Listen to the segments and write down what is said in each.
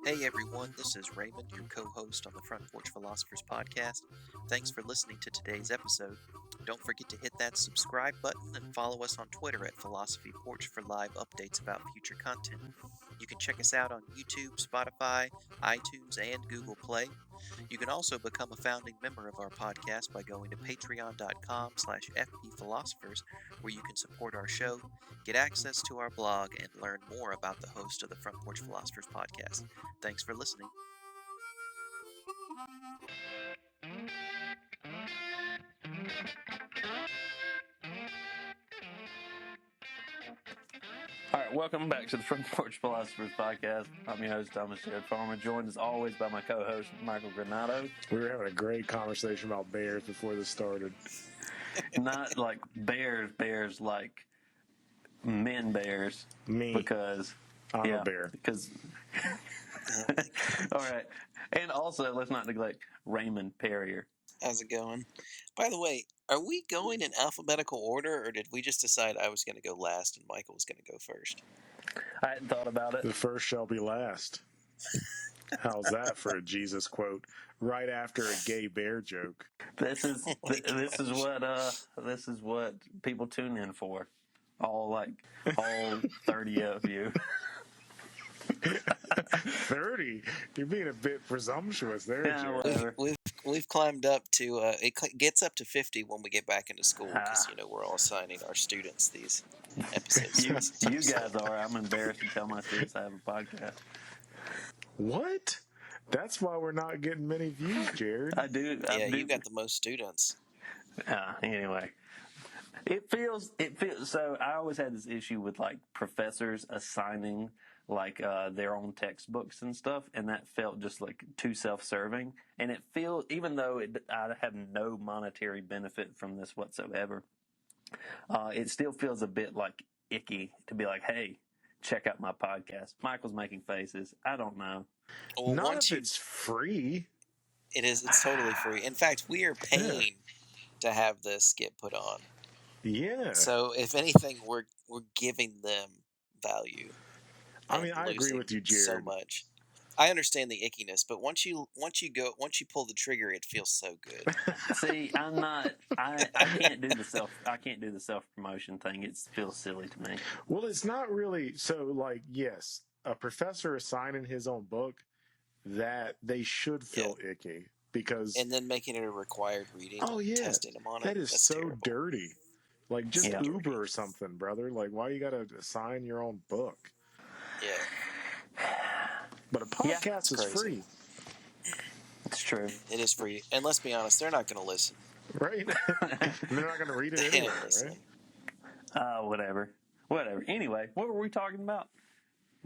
Hey everyone, this is Raymond, your co-host on the Front Porch Philosophers podcast. Thanks for listening to today's episode. Don't forget to hit that subscribe button and follow us on Twitter at Philosophy Porch for live updates about future content. You can check us out on YouTube, Spotify, iTunes, and Google Play. You can also become a founding member of our podcast by going to patreon.com/fpphilosophers, where you can support our show, get access to our blog, and learn more about the host of the Front Porch Philosophers podcast. Thanks for listening. All right, welcome back to the Front Porch Philosophers podcast. I'm your host, Thomas Jared Farmer, joined as always by my co-host, Michael Granado. We were having a great conversation about bears before this started. Not like bears like men bears. Me. Because I'm a bear. Because all right. And also, let's not neglect Raymond Perrier. How's it going? By the way, are we going in alphabetical order, or did we just decide I was going to go last and Michael was going to go first? I hadn't thought about it. The first shall be last. How's that for a Jesus quote? Right after a gay bear joke. This is what people tune in for. All 30 of you. 30? You're being a bit presumptuous there, Yeah, Jared. whatever. We've climbed up to it gets up to 50 when we get back into school because we're all assigning our students these episodes. You guys are. I'm embarrassed to tell my students I have a podcast. What? That's why we're not getting many views, Jared. I do. You got the most students. Anyway, it feels. So I always had this issue with professors assigning their own textbooks and stuff, and that felt just too self-serving. And it feels, even though I have no monetary benefit from this whatsoever, it still feels a bit icky to be like, hey, check out my podcast. Michael's making faces. I don't know. Well, Not if it's free. It is. It's totally free. In fact, we are paying to have this get put on. Yeah. So if anything, we're giving them value. I mean, I agree with you, Jared. So much. I understand the ickiness, but once you pull the trigger, it feels so good. See, I'm not. I can't do the self promotion thing. It feels silly to me. Well, it's not really. So, yes, a professor assigning his own book, that they should feel icky because. And then making it a required reading. Oh yeah, testing them on that is so terrible. dirty. Just Uber or something, brother. Why you gotta assign your own book? Yeah. But a podcast is free. It's true. It is free. And let's be honest, they're not going to listen. Right? They're not going to read it anyway, right? Whatever. Anyway, what were we talking about?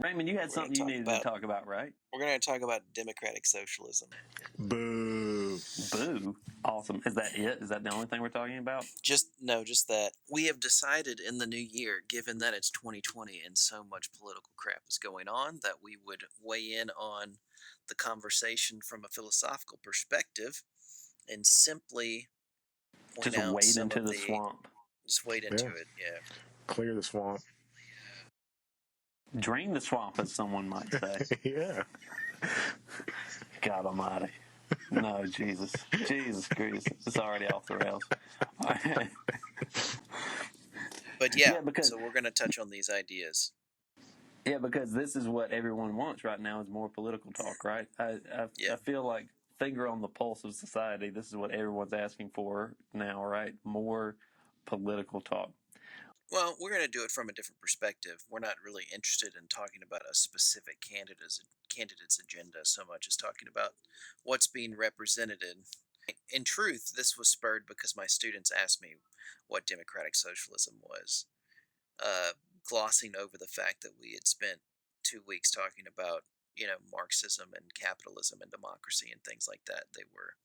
Raymond, you had something you needed to talk about, right? We're going to talk about democratic socialism. Boo. Boo. Awesome. Is that it? Is that the only thing we're talking about? Just that. We have decided in the new year, given that it's 2020 and so much political crap is going on, that we would weigh in on the conversation from a philosophical perspective and simply point just out wade into the swamp. Just wade into it, yeah. Clear the swamp. Drain the swamp, as someone might say. Yeah. God almighty. No, Jesus Christ. It's already off the rails. But so we're going to touch on these ideas. Yeah, because this is what everyone wants right now is more political talk, right? I feel like finger on the pulse of society, this is what everyone's asking for now, right? More political talk. Well, we're going to do it from a different perspective. We're not really interested in talking about a specific candidate's agenda so much as talking about what's being represented. In truth, this was spurred because my students asked me what democratic socialism was, glossing over the fact that we had spent 2 weeks talking about, Marxism and capitalism and democracy and things like that. They were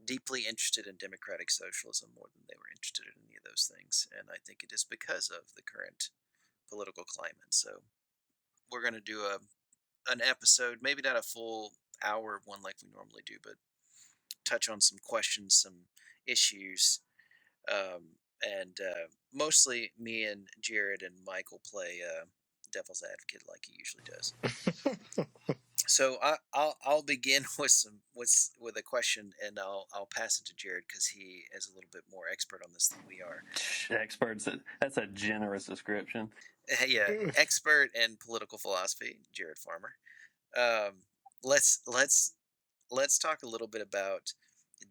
deeply interested in democratic socialism more than they were interested in any of those things. And I think it is because of the current political climate. So we're going to do an episode, maybe not a full hour of one like we normally do, but touch on some questions, some issues. And mostly me and Jared and Michael play devil's advocate like he usually does. So I'll begin with a question, and I'll pass it to Jared because he is a little bit more expert on this than we are. Experts, that's a generous description. Yeah, expert in political philosophy, Jared Farmer. Let's talk a little bit about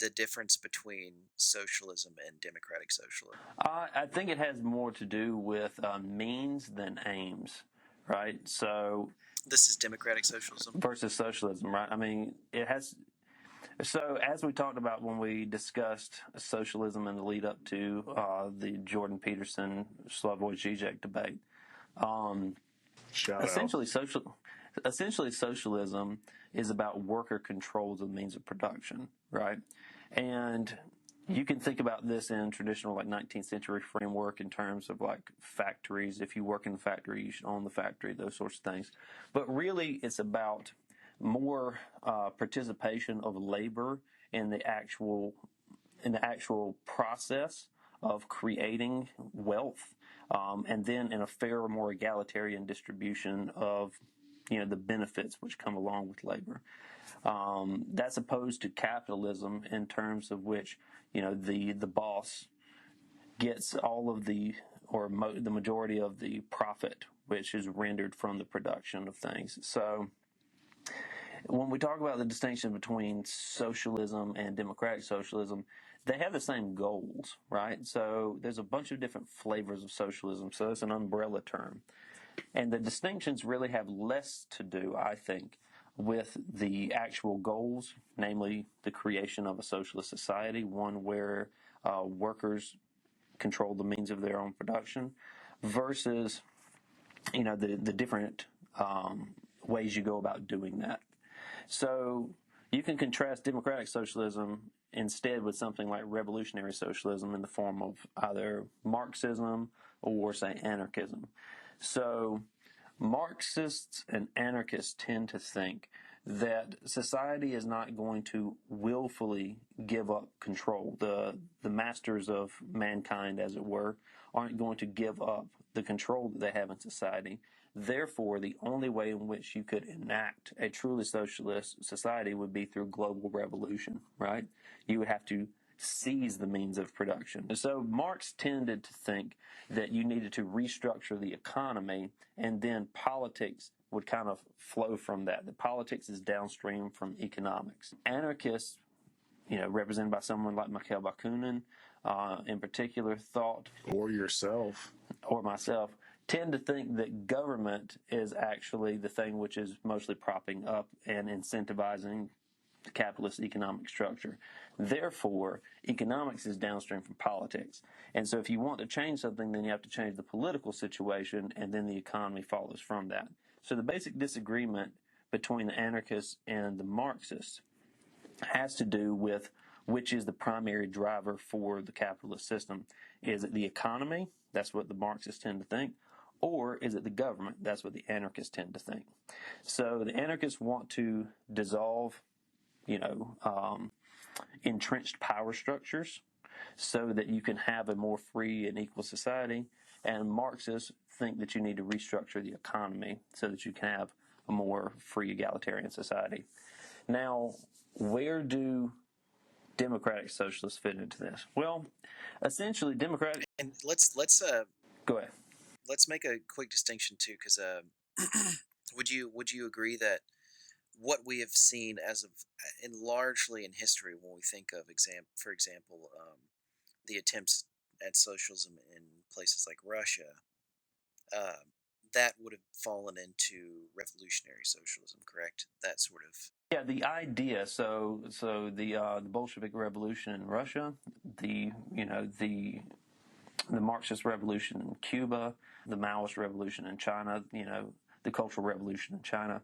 the difference between socialism and democratic socialism. I think it has more to do with means than aims, right? So this is democratic socialism versus socialism, right? I mean, it has. So as we talked about when we discussed socialism in the lead up to the Jordan Peterson Slavoj Žižek debate, essentially socialism is about worker controls of means of production, right? And you can think about this in traditional 19th century framework in terms of factories. If you work in the factory, you should own the factory, those sorts of things. But really, it's about more participation of labor in the actual process of creating wealth, and then in a fair, more egalitarian distribution of the benefits which come along with labor. That's opposed to capitalism in terms of which the boss gets all of the majority of the profit which is rendered from the production of things. So when we talk about the distinction between socialism and democratic socialism, they have the same goals, right? So there's a bunch of different flavors of socialism, so it's an umbrella term. And the distinctions really have less to do, I think, with the actual goals, namely the creation of a socialist society, one where workers control the means of their own production, versus the different ways you go about doing that. So you can contrast democratic socialism instead with something like revolutionary socialism in the form of either Marxism or, say, anarchism. So Marxists and anarchists tend to think that society is not going to willfully give up control. The masters of mankind, as it were, aren't going to give up the control that they have in society. Therefore, the only way in which you could enact a truly socialist society would be through global revolution, right? You would have to seize the means of production. So Marx tended to think that you needed to restructure the economy, and then politics would kind of flow from that. The politics is downstream from economics. Anarchists, represented by someone like Mikhail Bakunin, in particular, thought, or yourself, or myself, tend to think that government is actually the thing which is mostly propping up and incentivizing the capitalist economic structure. Therefore, economics is downstream from politics. And so if you want to change something, then you have to change the political situation, and then the economy follows from that. So the basic disagreement between the anarchists and the Marxists has to do with which is the primary driver for the capitalist system. Is it the economy? That's what the Marxists tend to think. Or is it the government? That's what the anarchists tend to think. So the anarchists want to dissolve entrenched power structures so that you can have a more free and equal society. And Marxists think that you need to restructure the economy so that you can have a more free egalitarian society. Now, where do democratic socialists fit into this? Well, essentially, democratic. And let's go ahead. Let's make a quick distinction too, because would you agree that what we have seen largely in history, when we think of for example, the attempts at socialism in places like Russia, that would have fallen into revolutionary socialism, correct? That sort of. Yeah, the idea. So the Bolshevik Revolution in Russia, the Marxist Revolution in Cuba, the Maoist Revolution in China, the Cultural Revolution in China.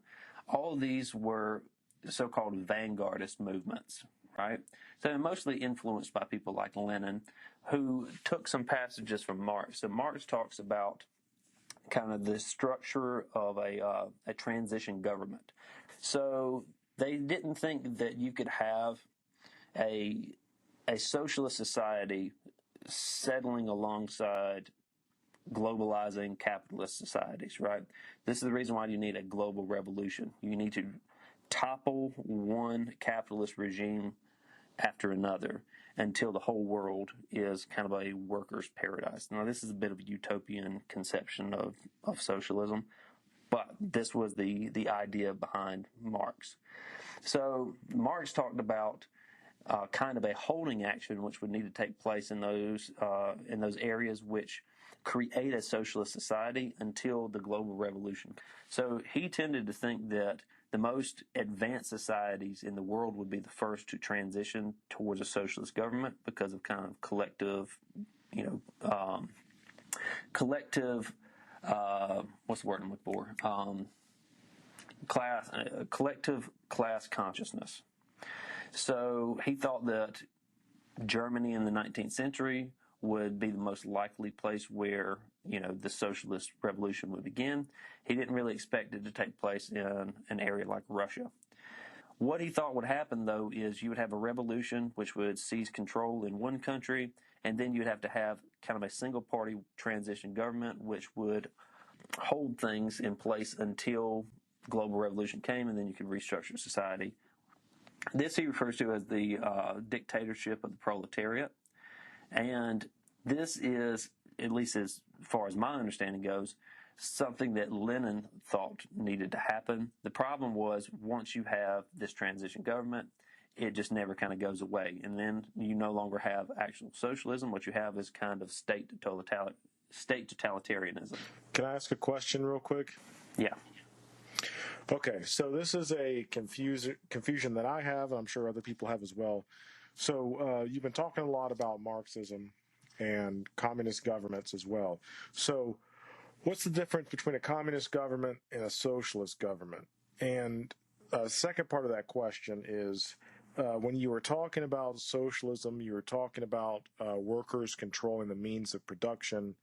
All of these were so-called vanguardist movements, right? So they're mostly influenced by people like Lenin, who took some passages from Marx. So Marx talks about kind of the structure of a transition government. So they didn't think that you could have a socialist society settling alongside globalizing capitalist societies, right? This is the reason why you need a global revolution. You need to topple one capitalist regime after another until the whole world is kind of a worker's paradise. Now, this is a bit of a utopian conception of socialism, but this was the idea behind Marx. So Marx talked about kind of a holding action which would need to take place in those areas which create a socialist society until the global revolution. So he tended to think that the most advanced societies in the world would be the first to transition towards a socialist government because of kind of collective, what's the word I'm looking for? Collective class consciousness. So he thought that Germany in the 19th century would be the most likely place where, the socialist revolution would begin. He didn't really expect it to take place in an area like Russia. What he thought would happen, though, is you would have a revolution which would seize control in one country, and then you'd have to have kind of a single-party transition government which would hold things in place until global revolution came, and then you could restructure society. This he refers to as the dictatorship of the proletariat. And this is, at least as far as my understanding goes, something that Lenin thought needed to happen. The problem was once you have this transition government, it just never kind of goes away. And then you no longer have actual socialism. What you have is kind of state totalitarianism. Can I ask a question real quick? Yeah. Okay, so this is a confusion that I have, and I'm sure other people have as well. So you've been talking a lot about Marxism and communist governments as well. So what's the difference between a communist government and a socialist government? And second part of that question is, when you were talking about socialism, you were talking about workers controlling the means of production,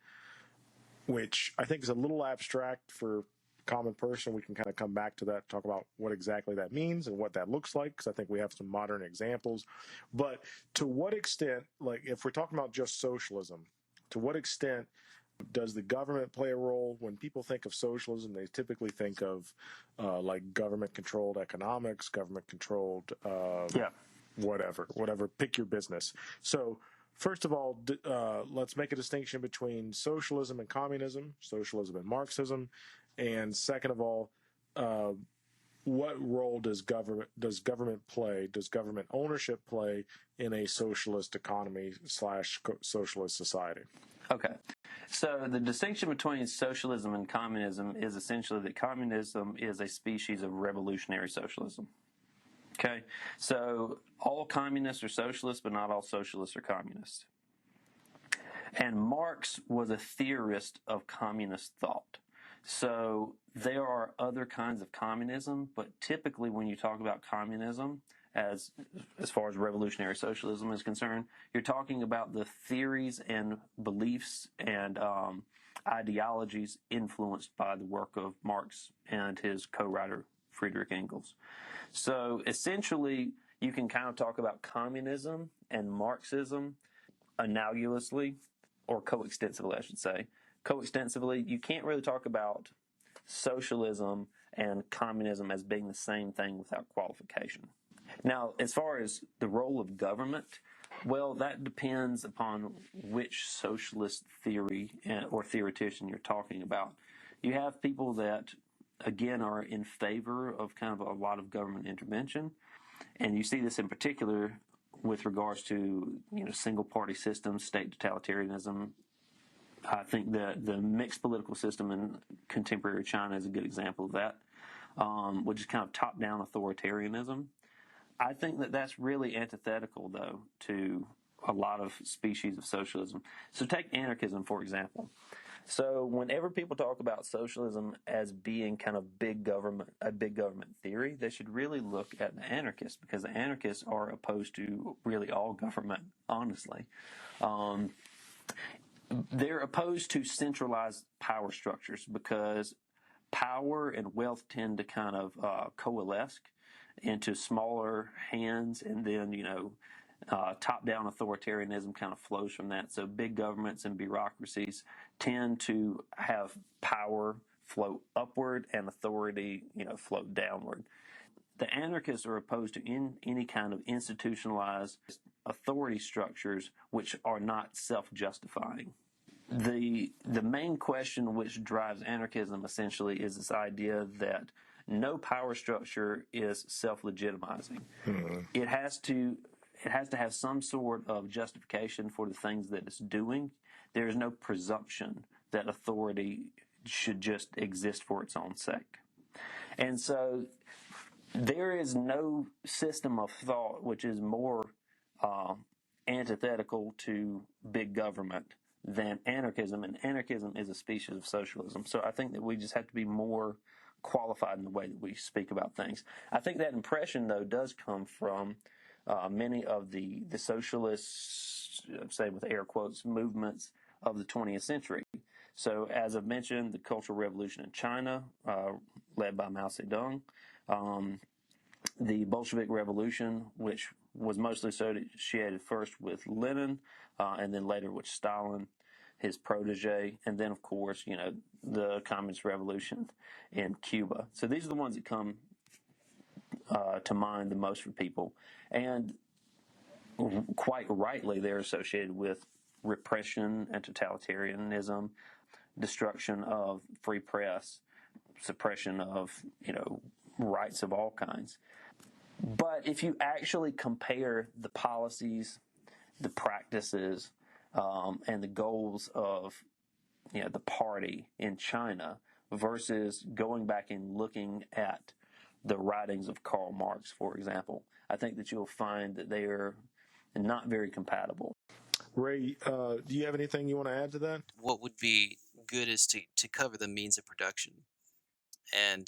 which I think is a little abstract for common person. We can kind of come back to that, talk about what exactly that means and what that looks like, because I think we have some modern examples. But to what extent, like if we're talking about just socialism, to what extent does the government play a role? When people think of socialism, they typically think of like government-controlled economics, government-controlled whatever, pick your business. So first of all, let's make a distinction between socialism and communism, socialism and Marxism. And second of all, what role does government play? Does government ownership play in a socialist economy / socialist society? Okay. So the distinction between socialism and communism is essentially that communism is a species of revolutionary socialism. Okay. So all communists are socialists, but not all socialists are communists. And Marx was a theorist of communist thought. So there are other kinds of communism, but typically when you talk about communism, as far as revolutionary socialism is concerned, you're talking about the theories and beliefs and ideologies influenced by the work of Marx and his co-writer Friedrich Engels. So essentially, you can kind of talk about communism and Marxism analogously, or coextensively, I should say. Coextensively, you can't really talk about socialism and communism as being the same thing without qualification. Now, as far as the role of government, well, that depends upon which socialist theory or theoretician you're talking about. You have people that, again, are in favor of kind of a lot of government intervention, and you see this in particular with regards to single-party systems, state totalitarianism. I think that the mixed political system in contemporary China is a good example of that, which is kind of top-down authoritarianism. I think that that's really antithetical, though, to a lot of species of socialism. So take anarchism, for example. So whenever people talk about socialism as being kind of a big government theory, they should really look at the anarchists, because the anarchists are opposed to really all government, honestly. They're opposed to centralized power structures because power and wealth tend to kind of coalesce into smaller hands, and then, top-down authoritarianism kind of flows from that. So big governments and bureaucracies tend to have power flow upward and authority, float downward. The anarchists are opposed to any kind of institutionalized authority structures which are not self-justifying. The main question which drives anarchism essentially is this idea that no power structure is self-legitimizing. It has to have some sort of justification for the things that it's doing. There is no presumption that authority should just exist for its own sake. And so there is no system of thought which is more antithetical to big government than anarchism, and anarchism is a species of socialism. So I think that we just have to be more qualified in the way that we speak about things. I think that impression, though, does come from many of the socialist, say with air quotes, movements of the 20th century. So as I've mentioned, the Cultural Revolution in China, led by Mao Zedong, the Bolshevik Revolution, which was mostly associated first with Lenin and then later with Stalin, his protege, and then, of course, the Communist Revolution in Cuba. So these are the ones that come to mind the most for people. And quite rightly, they're associated with repression and totalitarianism, destruction of free press, suppression of, rights of all kinds. But if you actually compare the policies, the practices, and the goals of the party in China versus going back and looking at the writings of Karl Marx, for example, I think that you'll find that they are not very compatible. Ray, do you have anything you want to add to that? What would be good is to cover the means of production, and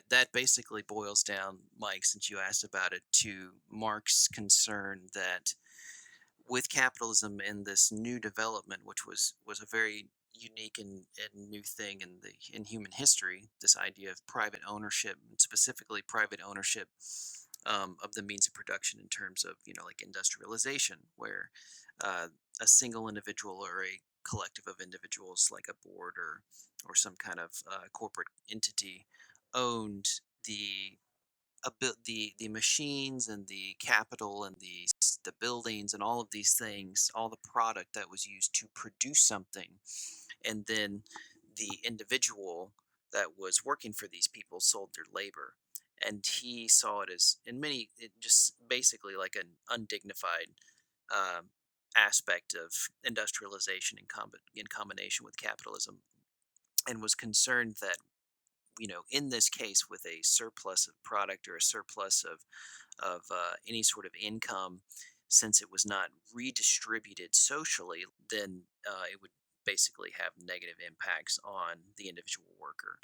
that basically boils down, Mike, since you asked about it, to Marx's concern that with capitalism and this new development, which was a very unique and new thing in human history, this idea of private ownership, and specifically private ownership of the means of production in terms of like industrialization, where a single individual or a collective of individuals, like a board or some kind of corporate entity, owned the machines and the capital and the buildings and all of these things, all the product that was used to produce something, and then the individual that was working for these people sold their labor. And he saw it as, just basically like an undignified aspect of industrialization in combination with capitalism, and was concerned that in this case, with a surplus of product or a surplus of any sort of income, since it was not redistributed socially, then it would basically have negative impacts on the individual worker.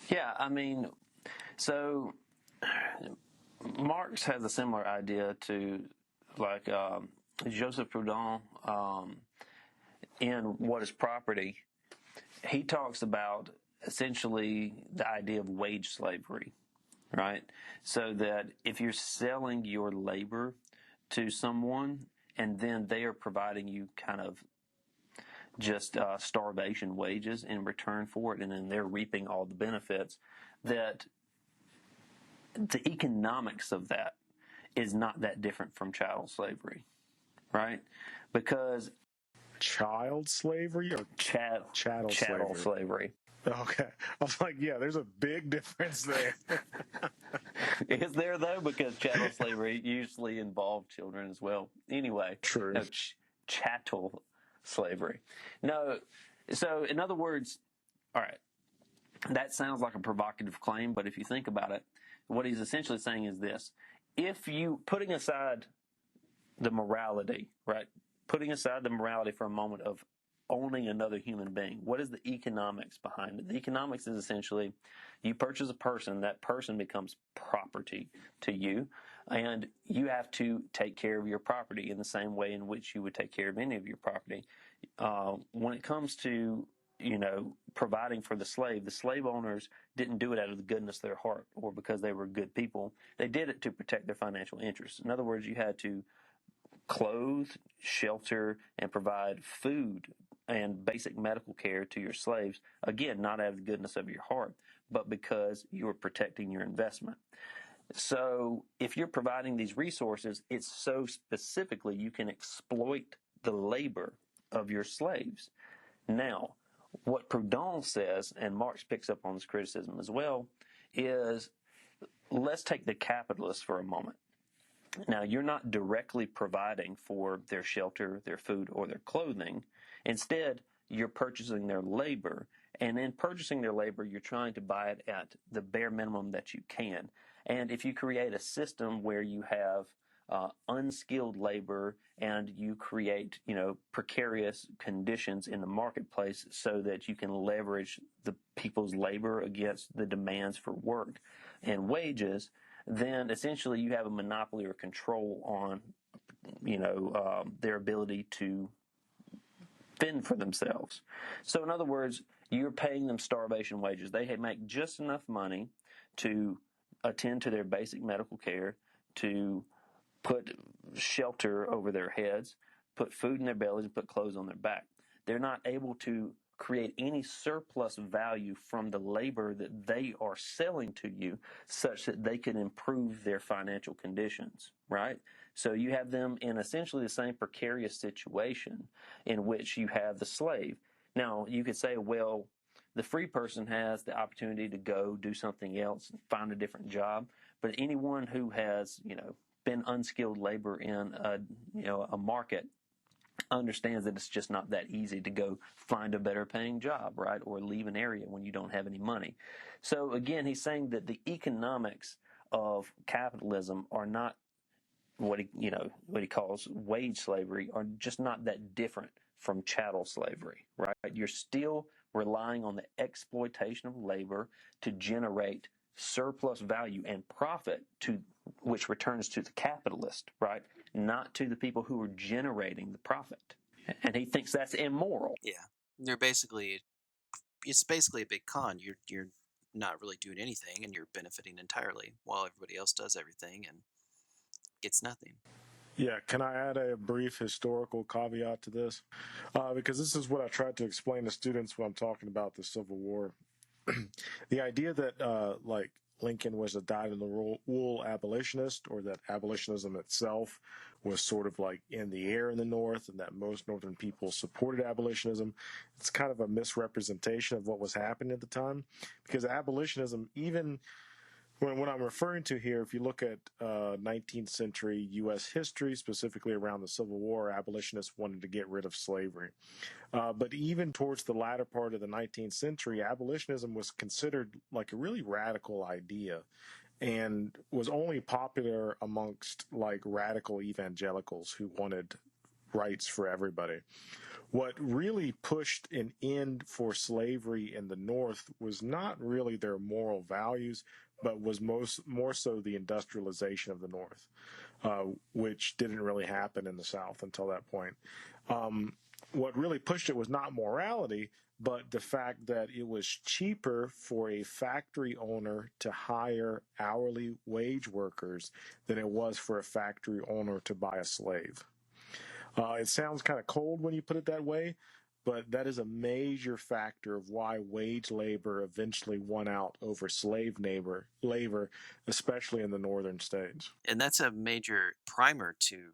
Yeah, I mean, so Marx has a similar idea to like Joseph Proudhon in What is Property. He talks about essentially the idea of wage slavery, right? So that if you're selling your labor to someone and then they are providing you kind of just starvation wages in return for it, and then they're reaping all the benefits, that the economics of that is not that different from chattel slavery, right? Because Child slavery or chattel slavery. Okay. I was like, yeah, there's a big difference there. Is there, though? Because chattel slavery usually involved children as well. Anyway. True. No, chattel slavery. No. So, in other words, all right, that sounds like a provocative claim, but if you think about it, what he's essentially saying is this. If you, putting aside the morality, right? Putting aside the morality for a moment of owning another human being, what is the economics behind it? The economics is essentially you purchase a person, that person becomes property to you, and you have to take care of your property in the same way in which you would take care of any of your property. When it comes to providing for the slave owners didn't do it out of the goodness of their heart or because they were good people. They did it to protect their financial interests. In other words, you had to clothe, shelter, and provide food and basic medical care to your slaves, again, not out of the goodness of your heart, but because you are protecting your investment. So if you're providing these resources, it's so specifically you can exploit the labor of your slaves. Now, what Proudhon says, and Marx picks up on this criticism as well, is let's take the capitalists for a moment. Now, you're not directly providing for their shelter, their food, or their clothing. Instead, you're purchasing their labor. And in purchasing their labor, you're trying to buy it at the bare minimum that you can. And if you create a system where you have unskilled labor and you create, precarious conditions in the marketplace so that you can leverage the people's labor against the demands for work and wages, then essentially you have a monopoly or control on, their ability to fend for themselves. So in other words, you're paying them starvation wages. They make just enough money to attend to their basic medical care, to put shelter over their heads, put food in their bellies, and put clothes on their back. They're not able to create any surplus value from the labor that they are selling to you such that they can improve their financial conditions, right? So you have them in essentially the same precarious situation in which you have the slave. Now, you could say, well, the free person has the opportunity to go do something else, find a different job, but anyone who has, been unskilled labor in a market understands that it's just not that easy to go find a better paying job, right? Or leave an area when you don't have any money. So again, he's saying that the economics of capitalism are not what he calls wage slavery, are just not that different from chattel slavery, right? You're still relying on the exploitation of labor to generate surplus value and profit which returns to the capitalist, right? Not to the people who are generating the profit. And he thinks that's immoral. Yeah, it's basically a big con. You're not really doing anything, and you're benefiting entirely, while everybody else does everything and gets nothing. Yeah, can I add a brief historical caveat to this? Because this is what I tried to explain to students when I'm talking about the Civil War. The idea that, Lincoln was a dyed-in-the-wool abolitionist, or that abolitionism itself was sort of like in the air in the North, and that most Northern people supported abolitionism, it's kind of a misrepresentation of what was happening at the time. Because abolitionism, even what I'm referring to here, if you look at 19th century U.S. history, specifically around the Civil War, abolitionists wanted to get rid of slavery. But even towards the latter part of the 19th century, abolitionism was considered like a really radical idea and was only popular amongst like radical evangelicals who wanted rights for everybody. What really pushed an end for slavery in the North was not really their moral values, but was more so the industrialization of the North, which didn't really happen in the South until that point. What really pushed it was not morality, but the fact that it was cheaper for a factory owner to hire hourly wage workers than it was for a factory owner to buy a slave. It sounds kind of cold when you put it that way, but that is a major factor of why wage labor eventually won out over slave labor, especially in the northern states. And that's a major primer to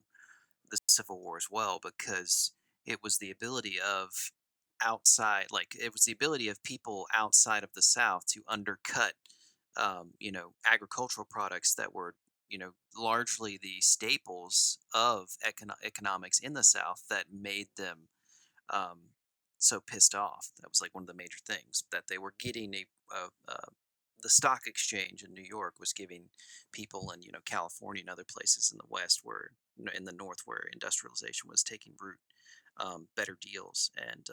the Civil War as well, because it was the ability of people outside of the South to undercut, agricultural products that were, largely the staples of economics in the South, that made them um, so pissed off. That was like one of the major things, that they were getting the stock exchange in New York was giving people in California and other places in the West, where in the North, where industrialization was taking root, better deals. And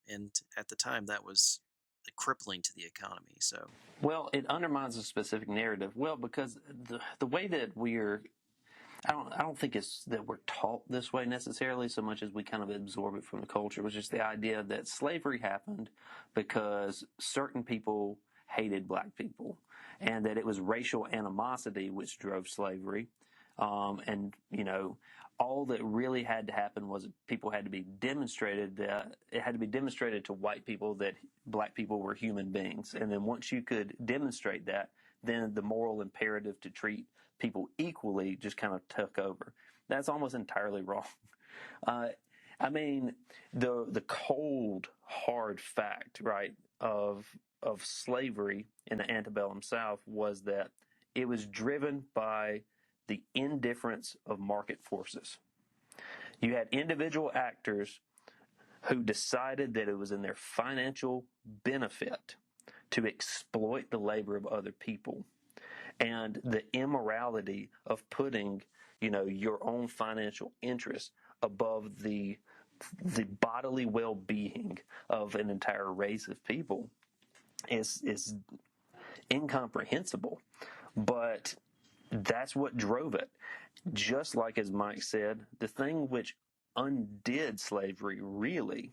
and at the time that was crippling to the economy. So Well, it undermines a specific narrative. Well, because the way that I don't think it's that we're taught this way necessarily so much as we kind of absorb it from the culture, which is the idea that slavery happened because certain people hated black people and that it was racial animosity which drove slavery. And, all that really had to happen was people had to be demonstrated that it had to be demonstrated to white people that black people were human beings. And then once you could demonstrate that, then the moral imperative to treat people equally just kind of took over. That's almost entirely wrong. The cold, hard fact, right, of slavery in the antebellum South was that it was driven by the indifference of market forces. You had individual actors who decided that it was in their financial benefit to exploit the labor of other people, and the immorality of putting, your own financial interests above the bodily well-being of an entire race of people is incomprehensible. But that's what drove it. Just like as Mike said, the thing which undid slavery really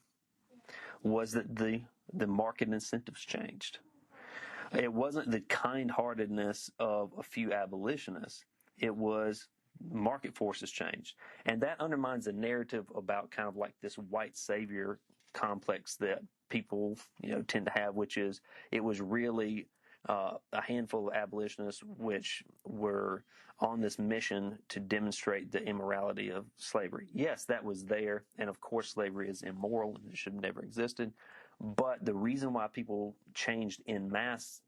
was that the market incentives changed. It wasn't the kind-heartedness of a few abolitionists. It was market forces changed. And that undermines the narrative about kind of like this white savior complex that people, tend to have, which is it was really a handful of abolitionists which were on this mission to demonstrate the immorality of slavery. Yes, that was there, and of course slavery is immoral and it should have never existed. But the reason why people changed en masse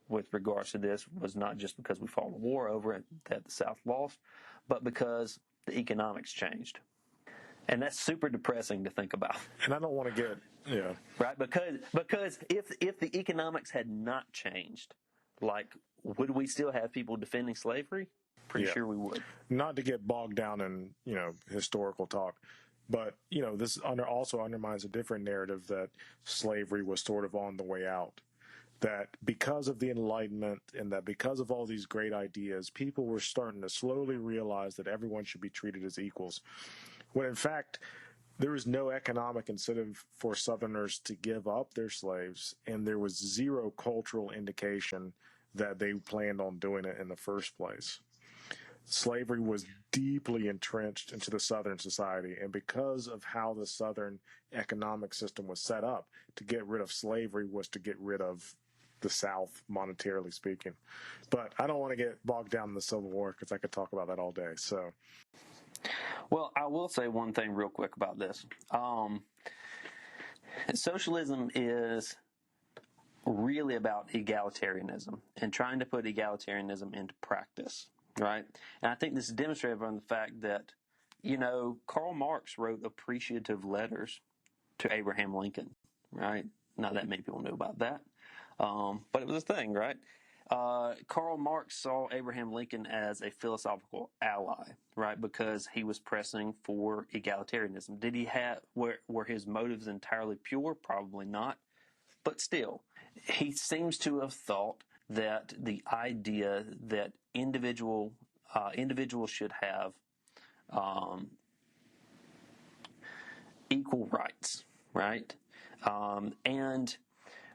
with regards to this was not just because we fought a war over it that the South lost, but because the economics changed. And that's super depressing to think about. And I don't want to get, Right? Because if the economics had not changed, would we still have people defending slavery? Pretty sure we would. Not to get bogged down in, historical talk, but, this also undermines a different narrative that slavery was sort of on the way out. That because of the Enlightenment and that because of all these great ideas, people were starting to slowly realize that everyone should be treated as equals. When in fact, there was no economic incentive for Southerners to give up their slaves, and there was zero cultural indication that they planned on doing it in the first place. Slavery was deeply entrenched into the Southern society, and because of how the Southern economic system was set up, to get rid of slavery was to get rid of the South, monetarily speaking. But I don't want to get bogged down in the Civil War because I could talk about that all day. So, well, I will say one thing real quick about this. Socialism is really about egalitarianism and trying to put egalitarianism into practice, right? And I think this is demonstrated from the fact that, Karl Marx wrote appreciative letters to Abraham Lincoln, right? Not that many people knew about that. But it was a thing, right? Karl Marx saw Abraham Lincoln as a philosophical ally, right? Because he was pressing for egalitarianism. Did he have, were his motives entirely pure? Probably not. But still, he seems to have thought that the idea that individuals should have equal rights, right? And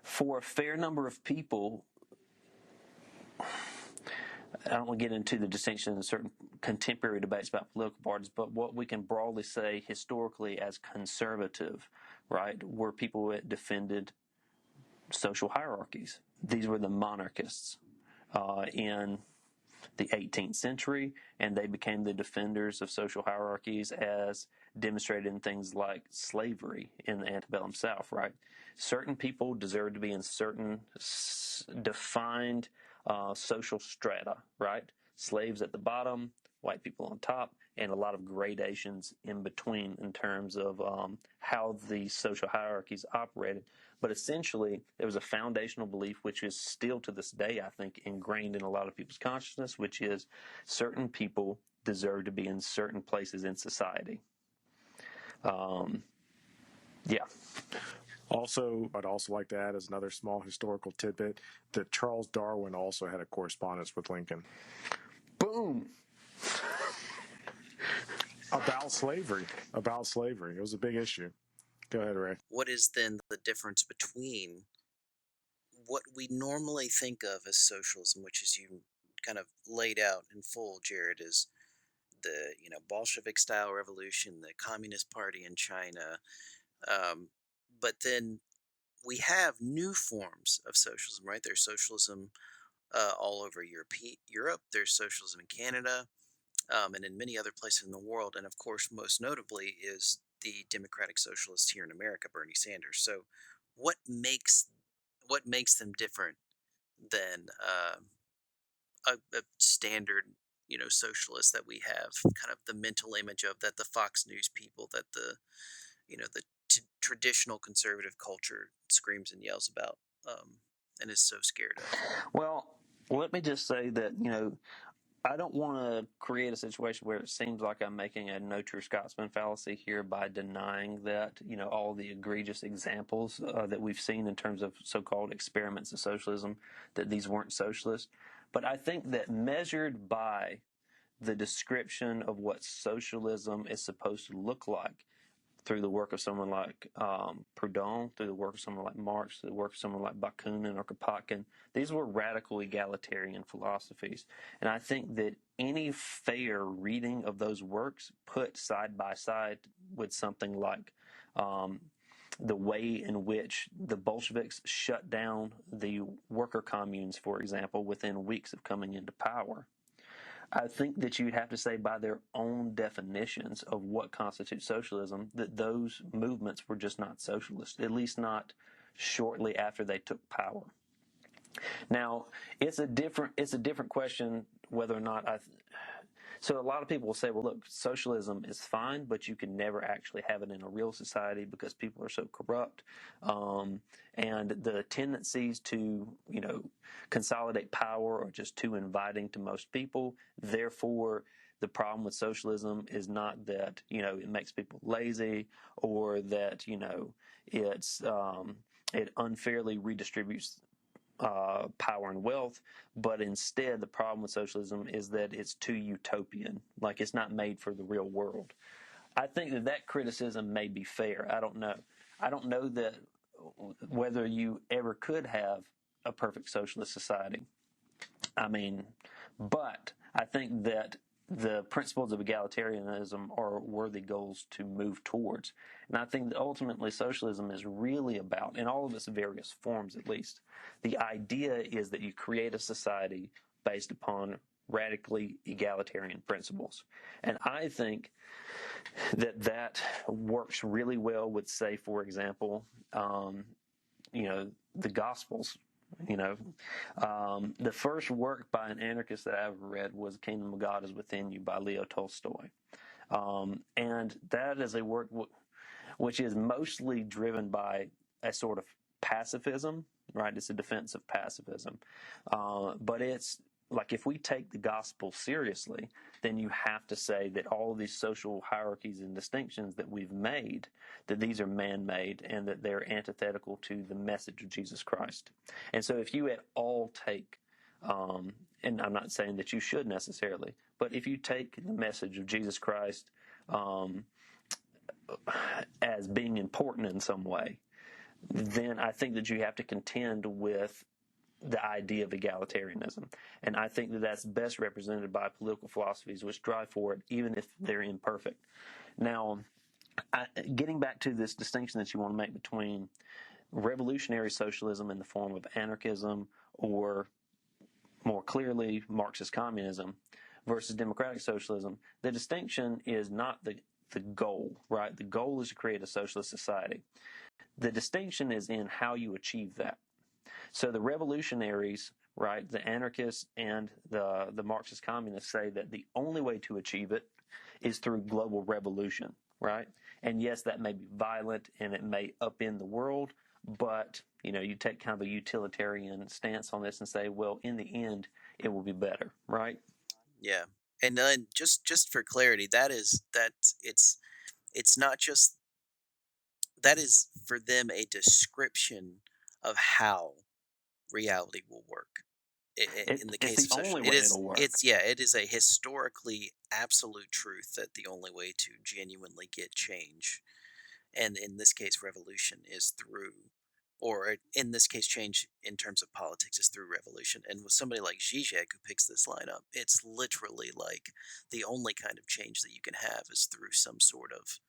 for a fair number of people, I don't want to get into the distinction in certain contemporary debates about political parties, but what we can broadly say historically as conservative, right, were people that defended social hierarchies. These were the monarchists in the 18th century, and they became the defenders of social hierarchies as demonstrated in things like slavery in the antebellum South, right? Certain people deserved to be in certain defined social strata, right? Slaves at the bottom, white people on top, and a lot of gradations in between in terms of how the social hierarchies operated. But essentially, there was a foundational belief, which is still to this day, I think, ingrained in a lot of people's consciousness, which is certain people deserve to be in certain places in society. Yeah. Also, I'd also like to add as another small historical tidbit that Charles Darwin also had a correspondence with Lincoln. Boom! About slavery. It was a big issue. Go ahead, Ray. What is then the difference between what we normally think of as socialism, which is you kind of laid out in full, Jared, is the Bolshevik style revolution, the Communist Party in China, but then we have new forms of socialism, right? There's socialism all over Europe. There's socialism in Canada, and in many other places in the world. And of course, most notably is the Democratic Socialist here in America, Bernie Sanders. So, what makes what makes them different than a standard, socialist that we have? Kind of the mental image of that the Fox News people, that the traditional conservative culture screams and yells about, and is so scared of. Well, let me just say that, I don't want to create a situation where it seems like I'm making a no true Scotsman fallacy here by denying that, all the egregious examples that we've seen in terms of so-called experiments of socialism, that these weren't socialist. But I think that measured by the description of what socialism is supposed to look like, through the work of someone like Proudhon, through the work of someone like Marx, through the work of someone like Bakunin or Kropotkin. These were radical egalitarian philosophies. And I think that any fair reading of those works put side by side with something like the way in which the Bolsheviks shut down the worker communes, for example, within weeks of coming into power, I think that you'd have to say by their own definitions of what constitutes socialism that those movements were just not socialist, at least not shortly after they took power. Now, it's a different question whether or not so a lot of people will say, well, look, socialism is fine, but you can never actually have it in a real society because people are so corrupt. And the tendencies to, consolidate power are just too inviting to most people. Therefore, the problem with socialism is not that, it makes people lazy or that, it unfairly redistributes power and wealth, but instead the problem with socialism is that it's too utopian, like it's not made for the real world. I think that criticism may be fair. I don't know. I don't know that whether you ever could have a perfect socialist society. But I think that the principles of egalitarianism are worthy goals to move towards. And I think that ultimately socialism is really about, in all of its various forms at least, the idea is that you create a society based upon radically egalitarian principles. And I think that works really well with, say, for example, the Gospels. The first work by an anarchist that I ever read was Kingdom of God is Within You by Leo Tolstoy. And that is a work which is mostly driven by a sort of pacifism, right? It's a defense of pacifism. But it's like if we take the gospel seriously, then you have to say that all of these social hierarchies and distinctions that we've made, that these are man-made and that they're antithetical to the message of Jesus Christ. And so if you at all take, and I'm not saying that you should necessarily, but if you take the message of Jesus Christ as being important in some way, then I think that you have to contend with the idea of egalitarianism. And I think that that's best represented by political philosophies which drive for it, even if they're imperfect. Now, getting back to this distinction that you want to make between revolutionary socialism in the form of anarchism or, more clearly, Marxist communism versus democratic socialism, the distinction is not the goal, right? The goal is to create a socialist society. The distinction is in how you achieve that. So the revolutionaries, right, the anarchists and the Marxist communists say that the only way to achieve it is through global revolution, right? And yes, that may be violent and it may upend the world, but, you take kind of a utilitarian stance on this and say, well, in the end, it will be better, right? Yeah, and then just for clarity, it's not just that is for them a description of how reality will work. In the It's case the of social, only way it'll work. it is a historically absolute truth that the only way to genuinely get change, and in this case revolution, is through or in this case, change in terms of politics is through revolution. And with somebody like Zizek who picks this line up, it's literally like the only kind of change that you can have is through some sort of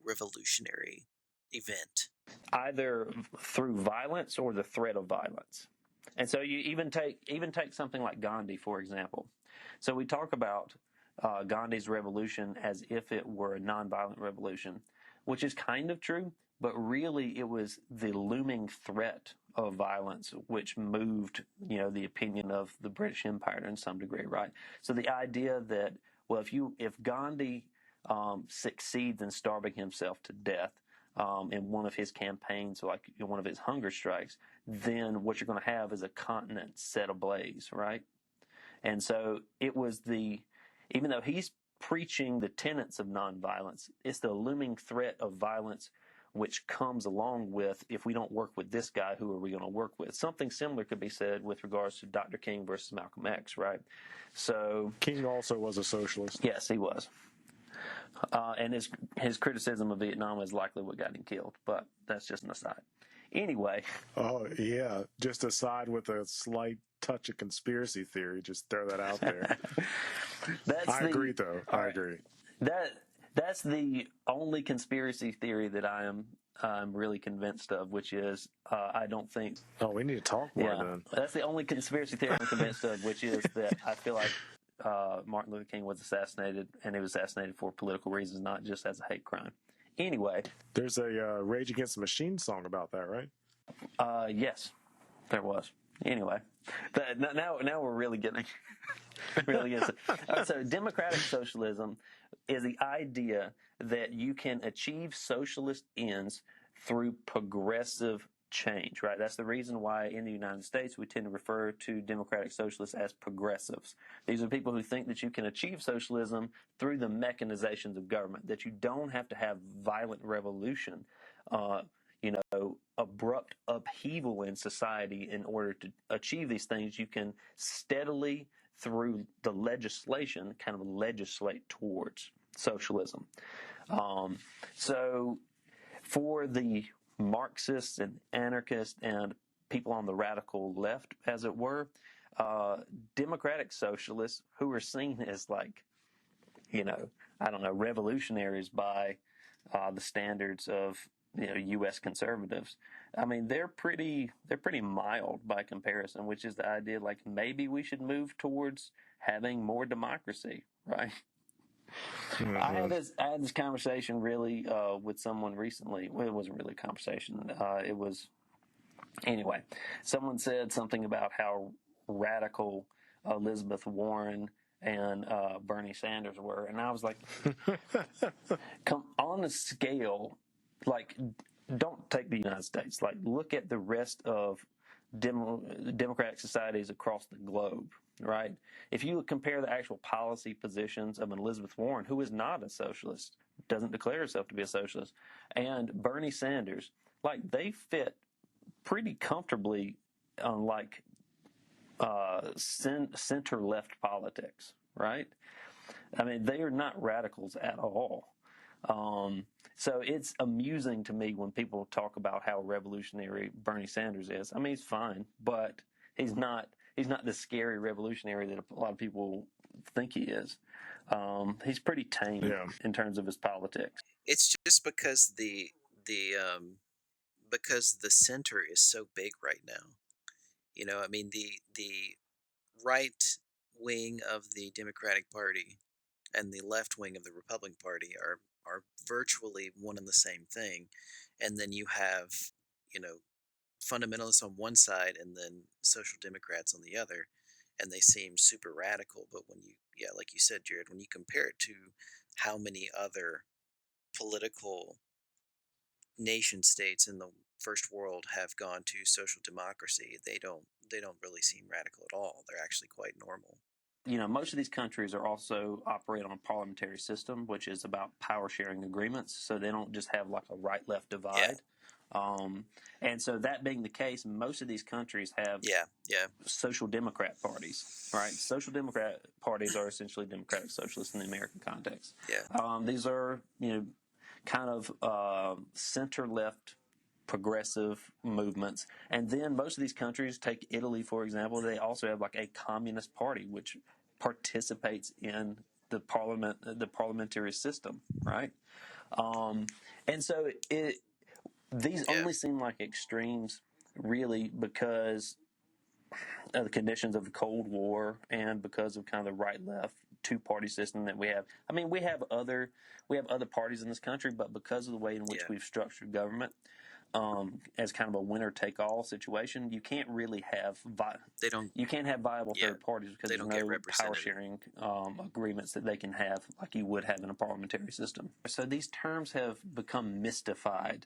revolutionary event. Either through violence or the threat of violence. And so you even take something like Gandhi, for example. So we talk about Gandhi's revolution as if it were a nonviolent revolution, which is kind of true, but really it was the looming threat of violence which moved, the opinion of the British Empire in some degree, right? So the idea that, well, if Gandhi succeeds in starving himself to death, in one of his campaigns, like one of his hunger strikes, then what you're going to have is a continent set ablaze, right? And so it was even though he's preaching the tenets of nonviolence, it's the looming threat of violence which comes along with, if we don't work with this guy, who are we going to work with? Something similar could be said with regards to Dr. King versus Malcolm X, right? So King also was a socialist. Yes, he was. And his criticism of Vietnam is likely what got him killed, but that's just an aside. Anyway. Oh, yeah. Just aside with a slight touch of conspiracy theory. Just throw that out there. I agree, though. I agree. That's the only conspiracy theory that I'm really convinced of, which is I don't think. Oh, we need to talk more then. That's the only conspiracy theory I'm convinced of, which is that I feel like Martin Luther King was assassinated, and he was assassinated for political reasons, not just as a hate crime. Anyway. There's a Rage Against the Machine song about that, right? Yes, there was. Anyway, now we're really getting really into it. So democratic socialism is the idea that you can achieve socialist ends through progressive change, right? That's the reason why in the United States we tend to refer to democratic socialists as progressives. These are people who think that you can achieve socialism through the mechanizations of government, that you don't have to have violent revolution, abrupt upheaval in society in order to achieve these things. You can steadily, through the legislation, kind of legislate towards socialism. So for the Marxists and anarchists and people on the radical left, as it were, democratic socialists who are seen as revolutionaries by the standards of U.S. conservatives. I mean, they're pretty mild by comparison, which is the idea maybe we should move towards having more democracy, right? Mm-hmm. I had this conversation really with someone recently. Well, it wasn't really a conversation. It was anyway. Someone said something about how radical Elizabeth Warren and Bernie Sanders were, and I was like, come on a scale. Don't take the United States. Look at the rest of democratic societies across the globe, right? If you compare the actual policy positions of Elizabeth Warren, who is not a socialist, doesn't declare herself to be a socialist, and Bernie Sanders, they fit pretty comfortably on center-left politics, right? I mean, they are not radicals at all. So it's amusing to me when people talk about how revolutionary Bernie Sanders is. I mean, he's fine, but he's not the scary revolutionary that a lot of people think he is. He's pretty tame in terms of his politics. It's just because because the center is so big right now. I mean, the right wing of the Democratic Party and the left wing of the Republican Party are virtually one and the same thing. And then you have, fundamentalists on one side and then social democrats on the other, and they seem super radical. But when like you said, Jared, when you compare it to how many other political nation states in the first world have gone to social democracy, they don't really seem radical at all. They're actually quite normal. Most of these countries are also operate on a parliamentary system, which is about power sharing agreements. So they don't just have a right-left divide. Yeah. And so that being the case, most of these countries have social democrat parties, right? Social democrat parties are essentially democratic socialists in the American context. Yeah. These are, kind of center-left progressive movements. And then most of these countries, take Italy for example, they also have like a communist party which participates in the parliamentary system, right? And so these only seem like extremes really because of the conditions of the Cold War and because of kind of the right-left two-party system that we have. I mean, we have other parties in this country, but because of the way in which we've structured government as kind of a winner-take-all situation, you can't really have you can't have viable third parties because there's no power-sharing agreements that they can have like you would have in a parliamentary system. So these terms have become mystified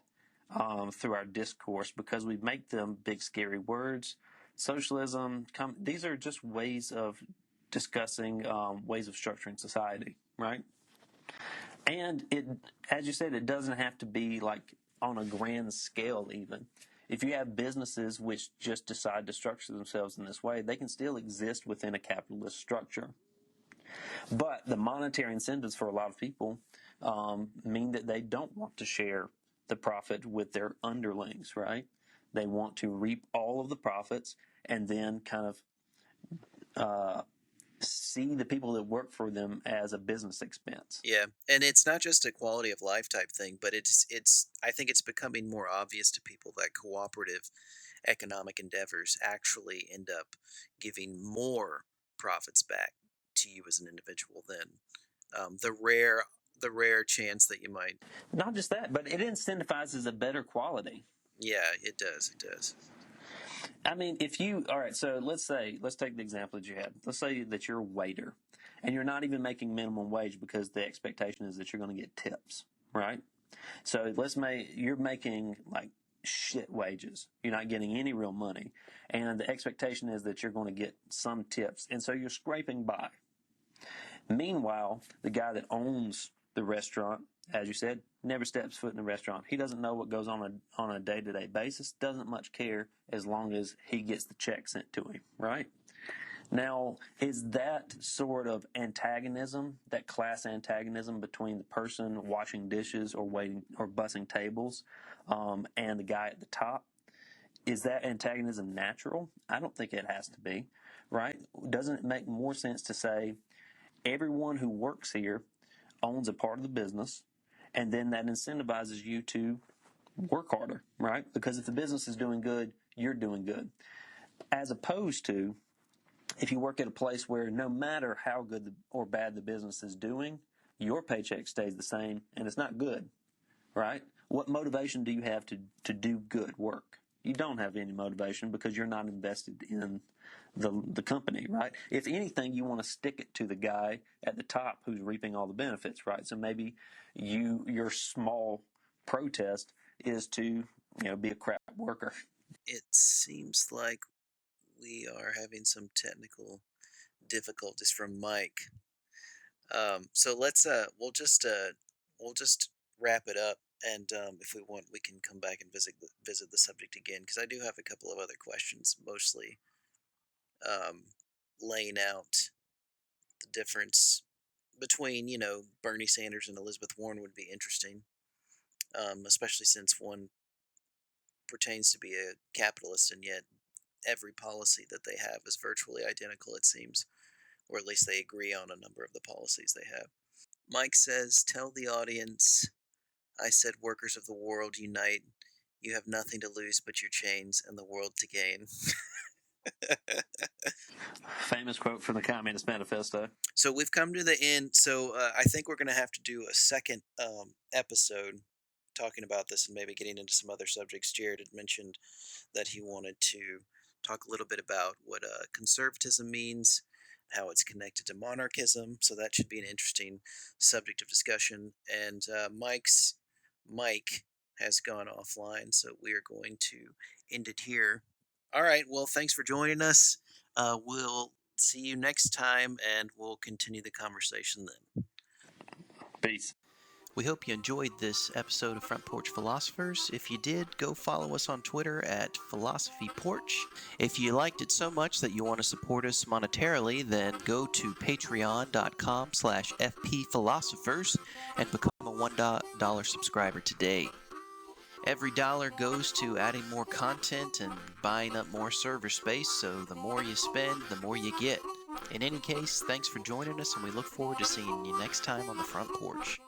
through our discourse because we make them big, scary words. Socialism, these are just ways of discussing ways of structuring society, right? And it, as you said, it doesn't have to be like on a grand scale even. If you have businesses which just decide to structure themselves in this way, they can still exist within a capitalist structure. But the monetary incentives for a lot of people mean that they don't want to share the profit with their underlings, right? They want to reap all of the profits and then kind of see the people that work for them as a business expense. Yeah, and it's not just a quality of life type thing, but it's I think it's becoming more obvious to people that cooperative economic endeavors actually end up giving more profits back to you as an individual than the rare chance that you might. Not just that, but it incentivizes a better quality. Yeah, it does. It does. I mean, all right, so let's take the example that you had. Let's say that you're a waiter and you're not even making minimum wage because the expectation is that you're going to get tips, right? So you're making like shit wages. You're not getting any real money. And the expectation is that you're going to get some tips. And so you're scraping by. Meanwhile, the guy that owns the restaurant, as you said, never steps foot in the restaurant. He doesn't know what goes on a day-to-day basis, doesn't much care as long as he gets the check sent to him, right? Now, is that sort of antagonism, that class antagonism between the person washing dishes or waiting or bussing tables and the guy at the top, is that antagonism natural? I don't think it has to be, right? Doesn't it make more sense to say everyone who works here owns a part of the business, and then that incentivizes you to work harder, right? Because if the business is doing good, you're doing good. As opposed to if you work at a place where no matter how good or bad the business is doing, your paycheck stays the same and it's not good, right? What motivation do you have to do good work? You don't have any motivation because you're not invested in the company, right? If anything, you want to stick it to the guy at the top who's reaping all the benefits, right? So maybe your small protest is to be a crap worker. It seems like we are having some technical difficulties from Mike. So we'll just wrap it up, and if we want, we can come back and visit the subject again because I do have a couple of other questions, mostly laying out the difference between Bernie Sanders and Elizabeth Warren would be interesting, especially since one pertains to be a capitalist and yet every policy that they have is virtually identical, it seems, or at least they agree on a number of the policies they have. Mike says, tell the audience, I said workers of the world unite. You have nothing to lose but your chains and the world to gain. Famous quote from the Communist Manifesto. So we've come to the end. So I think we're going to have to do a second episode talking about this and maybe getting into some other subjects. Jared had mentioned that he wanted to talk a little bit about what conservatism means, how it's connected to monarchism. So that should be an interesting subject of discussion. And Mike has gone offline, so we are going to end it here. All right. Well, thanks for joining us. We'll see you next time, and we'll continue the conversation then. Peace. We hope you enjoyed this episode of Front Porch Philosophers. If you did, go follow us on Twitter at Philosophy Porch. If you liked it so much that you want to support us monetarily, then go to patreon.com/FPPhilosophers and become a $1 subscriber today. Every dollar goes to adding more content and buying up more server space, so the more you spend, the more you get. In any case, thanks for joining us, and we look forward to seeing you next time on the front porch.